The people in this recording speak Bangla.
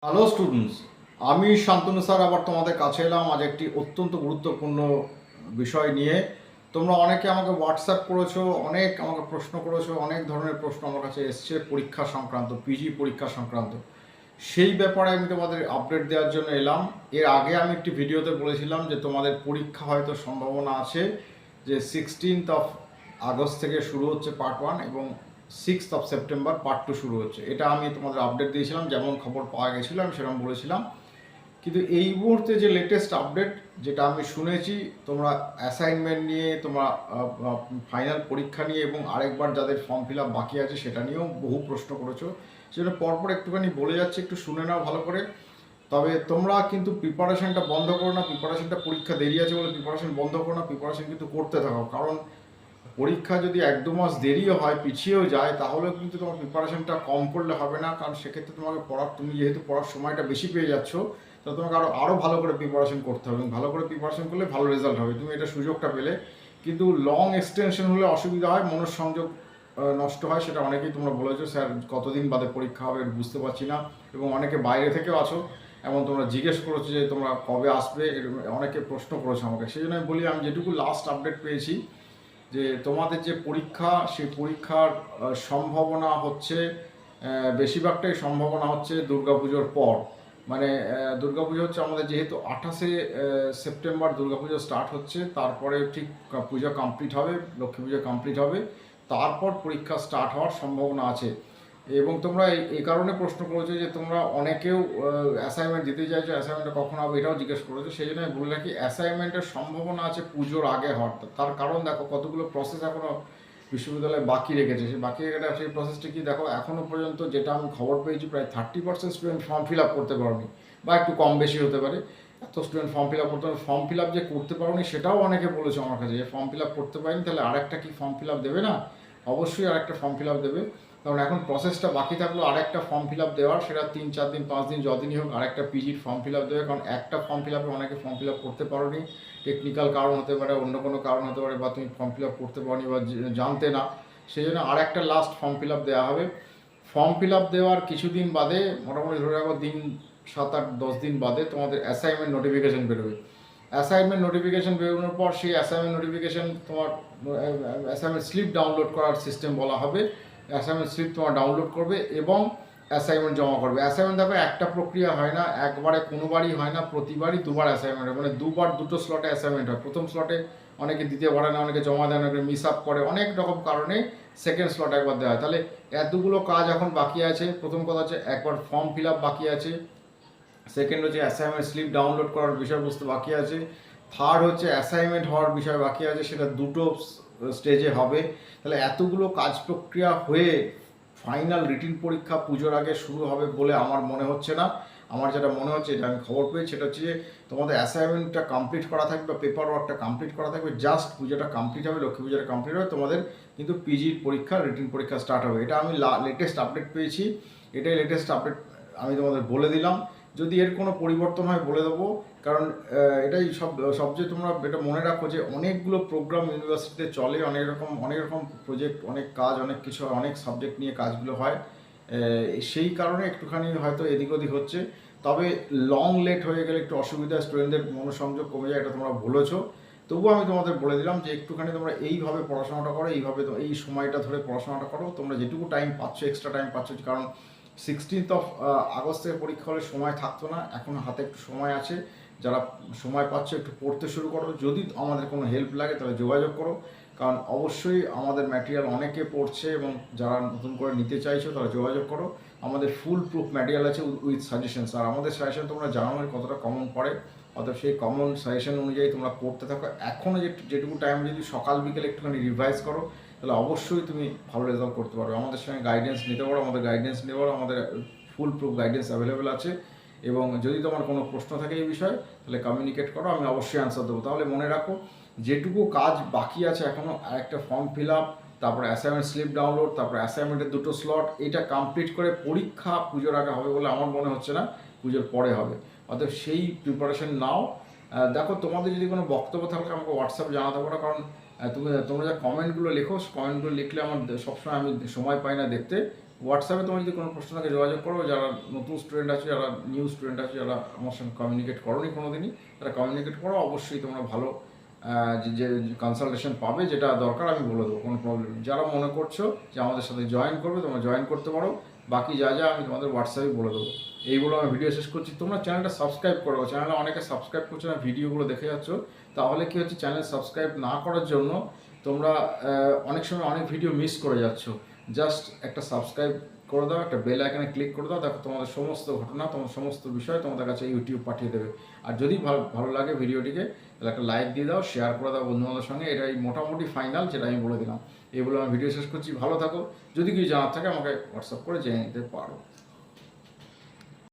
হ্যালো স্টুডেন্টস, আমি শান্তনু স্যার আবার তোমাদের কাছে এলাম আজ একটি অত্যন্ত গুরুত্বপূর্ণ বিষয় নিয়ে। তোমরা অনেকে আমাকে হোয়াটসঅ্যাপ করেছো, অনেক আমাকে প্রশ্ন করেছো, অনেক ধরনের প্রশ্ন আমার কাছে এসছে পরীক্ষা সংক্রান্ত, পিজি পরীক্ষা সংক্রান্ত। সেই ব্যাপারে আমি তোমাদের আপডেট দেওয়ার জন্য এলাম। এর আগে আমি একটি ভিডিওতে বলেছিলাম যে তোমাদের পরীক্ষা হয়তো সম্ভাবনা আছে যে 16 আগস্ট থেকে শুরু হচ্ছে পার্ট 1 এবং 6 সেপ্টেম্বর পার্ট 2 শুরু হচ্ছে। এটা আমি তোমাদের আপডেট দিয়েছিলাম, যেমন খবর পাওয়া গেছিলো আমি সেরকম বলেছিলাম। কিন্তু এই মুহূর্তে যে লেটেস্ট আপডেট যেটা আমি শুনেছি, তোমরা অ্যাসাইনমেন্ট নিয়ে, তোমরা ফাইনাল পরীক্ষা নিয়ে এবং আরেকবার যাদের ফর্ম ফিল আপ বাকি আছে সেটা নিয়েও বহু প্রশ্ন করেছো। সেজন্য পরপর একটুখানি বলে যাচ্ছে, একটু শুনে নাও ভালো করে। তবে তোমরা কিন্তু প্রিপারেশনটা বন্ধ করো না, প্রিপারেশনটা পরীক্ষা দেরি আছে বলে প্রিপারেশন বন্ধ করো না, প্রিপারেশন কিন্তু করতে থাকো। কারণ পরীক্ষা যদি 1-2 মাস দেরিও হয়, পিছিয়েও যায়, তাহলেও কিন্তু তোমার প্রিপারেশনটা কম করলে হবে না। কারণ সেক্ষেত্রে তোমাকে তুমি যেহেতু পড়ার সময়টা বেশি পেয়ে যাচ্ছ, তো তোমাকে আরও ভালো করে প্রিপারেশন করতে হবে এবং ভালো করে প্রিপারেশন করলে ভালো রেজাল্ট হবে। তুমি এটা সুযোগটা পেলে। কিন্তু লং এক্সটেনশন হলে অসুবিধা হয়, মনঃসংযোগ নষ্ট হয়। সেটা অনেকেই তোমরা বলেছো, স্যার কতদিন বাদে পরীক্ষা হবে বুঝতে পারছি না। এবং অনেকে বাইরে থেকেও আছো, এমন তোমরা জিজ্ঞেস করেছো যে তোমরা কবে আসবে, অনেকে প্রশ্ন করেছো আমাকে। সেই জন্য আমি বলি, আমি যেটুকু লাস্ট আপডেট পেয়েছি যে তোমাদের যে পরীক্ষা, সেই পরীক্ষার সম্ভাবনা হচ্ছে, বেশিরভাগটাই সম্ভাবনা হচ্ছে দুর্গাপুজোর পর। মানে দুর্গাপুজো হচ্ছে আমাদের, যেহেতু 28 সেপ্টেম্বর দুর্গাপুজো স্টার্ট হচ্ছে, তারপরে ঠিক পুজো কমপ্লিট হবে, লক্ষ্মী পুজো কমপ্লিট হবে, তারপর পরীক্ষা স্টার্ট হওয়ার সম্ভাবনা আছে। এবং তোমরা এই কারণে প্রশ্ন করেছো যে তোমরা অনেকেও অ্যাসাইনমেন্ট দিতে চাইছো, অ্যাসাইনমেন্টটা কখন হবে এটাও জিজ্ঞেস করেছো। সেই জন্য আমি বলে রাখি, অ্যাসাইনমেন্টের সম্ভাবনা আছে পুজোর আগে হওয়ার। তার কারণ দেখো, কতগুলো প্রসেস এখনও বিশ্ববিদ্যালয় বাকি রেখেছে। সেই বাকি রেখে সেই প্রসেসটা কি দেখো, এখনও পর্যন্ত যেটা আমি খবর পেয়েছি, প্রায় 30% স্টুডেন্ট ফর্ম ফিল আপ করতে পারোনি, বা একটু কম বেশি হতে পারে। এত স্টুডেন্ট ফর্ম ফিল আপ করতে পারে, ফর্ম ফিল আপ যে করতে পারোনি সেটাও অনেকে বলেছে আমার কাছে, যে ফর্ম ফিল আপ করতে পারিনি, তাহলে আরেকটা কি ফর্ম ফিল আপ দেবে না? অবশ্যই আরেকটা ফর্ম ফিল আপ দেবে। কারণ এখন প্রসেসটা বাকি থাকলো আরেকটা ফর্ম ফিল আপ দেওয়ার, সেটা 3-4 দিন 5 দিন যতদিনই হোক আরেকটা পিজির ফর্ম ফিল আপ দেবে। কারণ একটা ফর্ম ফিল আপে অনেকে ফর্ম ফিল আপ করতে পারোনি, টেকনিক্যাল কারণ হতে পারে, অন্য কোনো কারণ হতে পারে, বা তুমি ফর্ম ফিল আপ করতে পারোনি বা জানতে না। সেই জন্য আরেকটা লাস্ট ফর্ম ফিল আপ দেওয়া হবে। ফর্ম ফিল আপ দেওয়ার কিছুদিন বাদে, মোটামুটি ধরে রাখো দিন 7-8-10 দিন বাদে, তোমাদের অ্যাসাইনমেন্ট নোটিফিকেশন বেরোবে। অ্যাসাইনমেন্ট নোটিফিকেশন বেরোনোর পর সেই অ্যাসাইনমেন্ট নোটিফিকেশন তোমার অ্যাসাইনমেন্ট স্লিপ ডাউনলোড করার সিস্টেম বলা হবে। অ্যাসাইনমেন্ট স্লিপ তোমার ডাউনলোড করবে এবং অ্যাসাইনমেন্ট জমা করবে। অ্যাসাইনমেন্ট দেখো একটা প্রক্রিয়া হয় না, একবারে কোনোবারই হয় না, প্রতিবারই দুবার অ্যাসাইনমেন্ট হয়। মানে দুবার দুটো স্লটে অ্যাসাইনমেন্ট হয়। প্রথম স্লটে অনেকে দিতে পারে না, অনেকে জমা দেয় না, অনেকে মিস আপ করে, অনেক রকম কারণে সেকেন্ড স্লট একবার দেওয়া হয়। তাহলে এতগুলো কাজ এখন বাকি আছে। প্রথম কথা হচ্ছে একবার ফর্ম ফিল আপ বাকি আছে, সেকেন্ড হচ্ছে অ্যাসাইনমেন্ট স্লিপ ডাউনলোড করার বিষয়বস্তু বাকি আছে, থার্ড হচ্ছে অ্যাসাইনমেন্ট হওয়ার বিষয় বাকি আছে, সেটা দুটো স্টেজে হবে। তাহলে এতগুলো কাজ প্রক্রিয়া হয়ে ফাইনাল রিটিন পরীক্ষা পুজোর আগে শুরু হবে বলে আমার মনে হচ্ছে না। আমার যেটা মনে হচ্ছে, এটা আমি খবর পেয়েছি, সেটা হচ্ছে যে তোমাদের অ্যাসাইনমেন্টটা কমপ্লিট করা থাকবে বা পেপার ওয়ার্কটা কমপ্লিট করা থাকবে, জাস্ট পুজোটা কমপ্লিট হবে, লক্ষ্মী পুজোটা কমপ্লিট হবে, তোমাদের কিন্তু পিজির পরীক্ষা, রিটিন পরীক্ষা স্টার্ট হবে। এটা আমি লেটেস্ট আপডেট পেয়েছি, এটাই লেটেস্ট আপডেট আমি তোমাদের বলে দিলাম। যদি এর কোনো পরিবর্তন হয় বলে দেবো। কারণ এটাই সবচেয়ে তোমরা এটা মনে রাখো যে অনেকগুলো প্রোগ্রাম ইউনিভার্সিটিতে চলে, অনেক রকম প্রজেক্ট, অনেক কাজ, অনেক কিছু, অনেক সাবজেক্ট নিয়ে কাজগুলো হয়। সেই কারণে একটুখানি হয়তো এদিক ওদিক হচ্ছে। তবে লং লেট হয়ে গেলে একটু অসুবিধা, স্টুডেন্টদের মনোসংযোগ কমে যায়, এটা তোমরা বলেছো। তবুও আমি তোমাদের বলে দিলাম যে একটুখানি তোমরা এইভাবে পড়াশোনাটা করো, এইভাবে এই সময়টা ধরে পড়াশোনাটা করো। তোমরা যেটুকু টাইম পাচ্ছ, এক্সট্রা টাইম পাচ্ছ, কারণ 16 আগস্ট পরীক্ষা হলে সময় থাকতো না, এখন হাতে একটু সময় আছে। যারা সময় পাচ্ছ একটু পড়তে শুরু করো। যদি আমাদের কোনো হেল্প লাগে তাহলে যোগাযোগ করো, কারণ অবশ্যই আমাদের ম্যাটেরিয়াল অনেকে পড়ছে এবং যারা নতুন করে নিতে চাইছো তারা যোগাযোগ করো। আমাদের ফুল প্রুফ ম্যাটেরিয়াল আছে উইথ সাজেশনস। আর আমাদের সাজেশন তোমরা জানো কতটা কমন পড়ে, অর্থাৎ সেই কমন সাজেশন অনুযায়ী তোমরা পড়তে থাকো। এখনও যেটুকু টাইম যদি সকাল বিকেলে একটুখানি রিভাইজ করো, তাহলে অবশ্যই তুমি ভালো রেজাল্ট করতে পারবে। আমাদের সঙ্গে গাইডেন্স নিতে পারো, আমাদের গাইডেন্স নিতে পারো, আমাদের ফুল প্রুফ গাইডেন্স অ্যাভেলেবেল আছে। এবং যদি তোমার কোনো প্রশ্ন থাকে এই বিষয়ে, তাহলে কমিউনিকেট করো, আমি অবশ্যই অ্যান্সার দেবো। তাহলে মনে রাখো, যেটুকু কাজ বাকি আছে এখনও, একটা ফর্ম ফিল আপ, তারপরে অ্যাসাইনমেন্ট স্লিপ ডাউনলোড, তারপরে অ্যাসাইনমেন্টের দুটো স্লট, এটা কমপ্লিট করে পরীক্ষা পুজোর আগে হবে বলে আমার মনে হচ্ছে না, পুজোর পরে হবে। অর্থাৎ সেই প্রিপারেশন নাও। দেখো, তোমাদের যদি কোনো বক্তব্য থাকে আমাকে হোয়াটসঅ্যাপে জানাতে পারো। কারণ তোমরা যা কমেন্টগুলো লেখো, কমেন্টগুলো লিখলে আমার সবসময় আমি সময় পাই না দেখতে। হোয়াটসঅ্যাপে তোমার যদি কোনো প্রশ্ন থাকে যোগাযোগ করো। যারা নতুন স্টুডেন্ট আছে, যারা নিউ স্টুডেন্ট আছে, যারা আমার সঙ্গে কমিউনিকেট করোনি কোনো দিনই, তারা কমিউনিকেট করো। অবশ্যই তোমরা ভালো যে কনসালটেশন পাবে, যেটা দরকার আমি বলে দেবো, কোনো প্রবলেম নেই। যারা মনে করছো যে আমাদের সাথে জয়েন করবে, তোমরা জয়েন করতে পারো। বাকি যা যা আমি তোমাদের হোয়াটসঅ্যাপে বলে দেবো। এইগুলো আমি ভিডিও শেষ করছি। তোমরা চ্যানেলটা সাবস্ক্রাইব করো। চ্যানেলে অনেকে সাবস্ক্রাইব করছো না, ভিডিওগুলো দেখে যাচ্ছ। তাহলে কি হচ্ছে, চ্যানেল সাবস্ক্রাইব না করার জন্য তোমরা অনেক সময় অনেক ভিডিও মিস করে যাচ্ছ। জাস্ট একটা সাবস্ক্রাইব করে দাও, একটা বেল আইকনে ক্লিক করে দাও, দেখো তোমাদের সমস্ত ঘটনা, তোমার সমস্ত বিষয় তোমাদের কাছে ইউটিউব পাঠিয়ে দেবে। আর যদি ভালো লাগে ভিডিওটিকে, তাহলে একটা লাইক দিয়ে দাও, শেয়ার করে দাও বন্ধুবান্ধবের সঙ্গে। এটাই মোটামুটি ফাইনাল, যেটা আমি বলে দিলাম। এগুলো আমি ভিডিও শেষ করছি। ভালো থাকো। যদি কিছু জানার থাকে আমাকে হোয়াটসঅ্যাপ করে জেনে নিতে পারো।